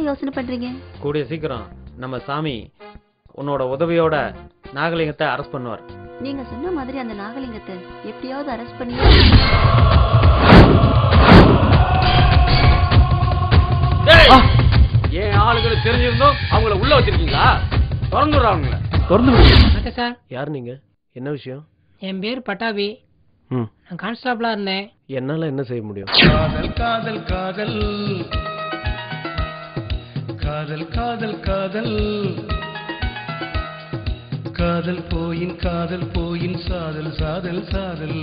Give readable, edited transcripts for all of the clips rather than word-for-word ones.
யோசனை பண்றீங்க? கூடிய சீக்கிரம் நம்ம சாமி உன்னோட உதவியோட நாகலிங்கத்தை அரெஸ்ட் பண்ணுவார். நீங்க சொன்ன மாதிரி அந்த நாகலிங்கத்தை எப்படியாவது அரெஸ்ட் பண்ணி ஏன் ஆளுகளுக்கு தெரிஞ்சிருந்தோம் அவங்கள உள்ள வச்சிருக்கீங்களா? திறந்துடுறாங்கள. திறந்து சார். யார் நீங்க? என்ன விஷயம்? என் பேர் பட்டாபி. நான் கான்ஸ்டாபிளா இருந்தேன். என்னால என்ன செய்ய முடியும்? காதல் காதல் காதல் காதல் காதல் காதல் காதல் போயின் சாதல் சாதல் சாதல்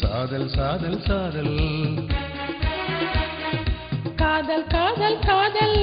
சாதல் சாதல் சாதல் காதல் காதல் காதல்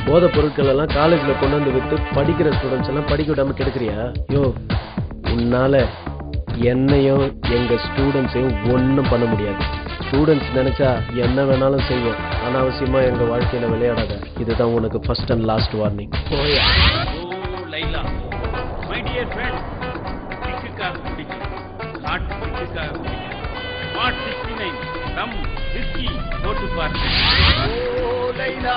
போதை பொருட்கள் எல்லாம் காலேஜ்ல கொண்டு வந்து வித்து படிக்கிற ஸ்டூடெண்ட்ஸ் எல்லாம் படிக்க விடாம கெடுக்கிறியா? யோ, உன்னால என்னையும் எங்க ஸ்டூடெண்ட்ஸையும் ஒன்றும் பண்ண முடியாது. ஸ்டூடெண்ட்ஸ் நினைச்சா என்ன வேணாலும் செய்வோம். அனாவசியமா எங்க வாழ்க்கையில விளையாடாத. இதுதான் உனக்கு first and last warning. Laila, my dear friend, கிக்குக்காக குடிக்க, ஹார்ட் கிக்குக்காக குடிக்க, ஸ்மார்ட் 69 ரம் விஸ்கி போட்டு பாருங்க. ஓ லைலா